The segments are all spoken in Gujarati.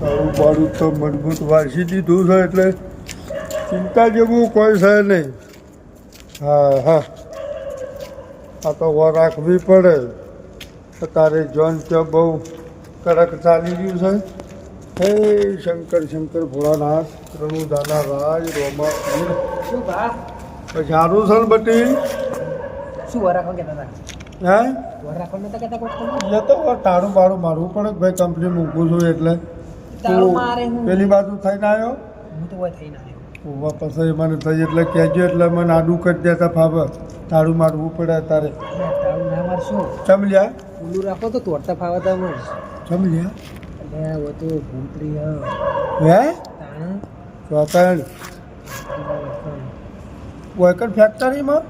તારું બારું તો મજબૂત વાસી દીધું છે એટલે ચિંતા જેવું કોઈ છે નહીં. હા હા, આ તો વાર રાખવી પડે. તારે જોન ત્યાં બહુ કડક ચાલી રહ્યું છે. હે શંકર શંકર ભોળાનાથ, રણુદાના રાજ, રોમા પીર. શું ભા સારું છે ને બટી? શું વર રાખવા કહેતા હતા? હે વર રાખવા નતા કહેતા કોઈ તમે? એ તો તારું બારું મારવું પડે કે ભાઈ કંપની મૂકું છું એટલે. તારું મારે હું પેલી બાજુ થઈને આવ્યો હું તો હોય થઈને આવ્યો. વાપસ મને થઈ એટલે કહેજો એટલે મને આડું કરી દેતા ફાવે. તારું મારવું પડે તારે. તારું ના મારશું ચમલ્યા ઊંડું રાખો તો તોડતા ફાવે તમે. ચમલ્યા એટલે હવે તો ભૂતરી હે તાણ સ્વતંત્ર વૈકલ ફેક્ટરીમાં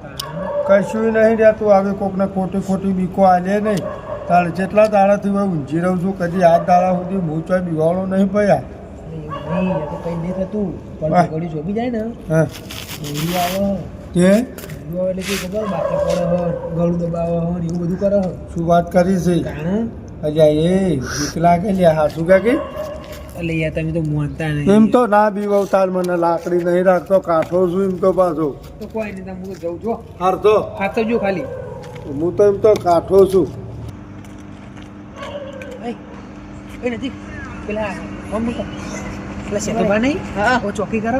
કશું નહીં રહેતું. આવી કોકને ખોટી ખોટી બીકો આલે નહીં. તારે જેટલા દાડાથી હું ઊંઝી રહું છું કદી આ દાડા સુધી હું ચોય બીવાળો નહીં ભયા. નહીં તો કંઈ નહીં થતું પણ વાહ. ઘડી જોબી જાય ને હા ઊંડી આવે તે ઊંડી આવે એટલે કે ખબર બાકી પડે હો ગળું દબાવે હો ને એવું બધું કરે હો. શું વાત કરી છે? તાણ અજા એ બીક લાગે લે હાસુ કાકી. એટલે યાર તમે તો માનતા નહીં. એમ તો ના બીવાવ તાર મને લાકડી નહીં રાખતો કાઠો છું એમ તો પાછો. તો કોઈ નહીં તમે હું તો જઉં છો હાર તો ખાતરજો ખાલી. હું તો એમ તો કાઠો છું. એ નથી પેલા આમ મૂકો પેલા સેતુભા નહીં ઓ ચોકી કરો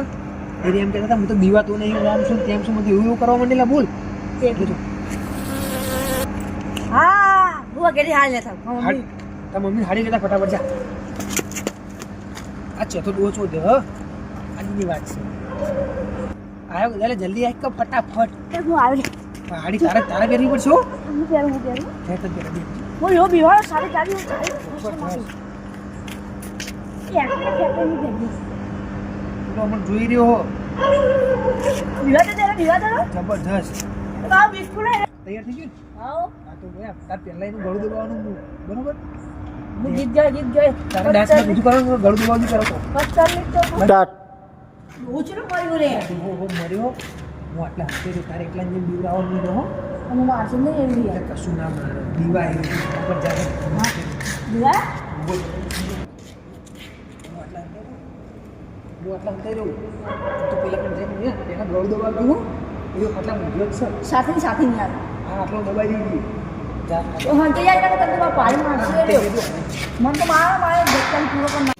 એટલે એમ કહેતા હતા હું તો દીવાતો નહીં હું આમ છું તેમ છું બધું એવું એવું કરવા માંડેલા બોલ બધું હા હું કેડી હાલ ને થાવ તાર મમ્મી હાડી લેતા ફટાફટ જા. આ ચેતો ડો છો દે હ આજની વાત છે. આવ્યો એટલે જલ્દી આવી કે ફટાફટ. હું આવી હાડી તારે તારે પહેરવી પડશે હો. હું પહેરું ખેતર પહેરવી હું યો બીવાળો સારી ચાલી તો અમને જોઈ રહ્યો હો બીવા દે જબરજસ્ત. બિસ્કુટ તૈયાર થઈ ગયું આવો આ તો ગયા તાર પહેલા એનું ગળું દબાવવાનું બરોબર હું જીત જાય તારે ડાન્સમાં બીજું કરવાનું ગળું દબાવવાનું કરો તો સ્ટાર્ટ. ઓછું માર્યું રે મર્યો હું આટલા હાથે તારે એકલા જેમ બીવડાવવાનું નહીં હો. હું મારશે નહીં એવી એટલે કશું ના મારે દીવા આવ્યું ઉપર જાગે બીવા બોલ હું આટલા અંતર રહ્યું તો પેલા પણ જઈને પેલા ગળું દબાવ્યું હું એ આટલા મૂંઝ્યો જ છે. સાથે નહીં આવે આ આટલો દબાઈ દીધી જા તો હંકે જાય ને તો પાણી મારશે રે મન તો મારે દોસ્તાન પૂરો પણ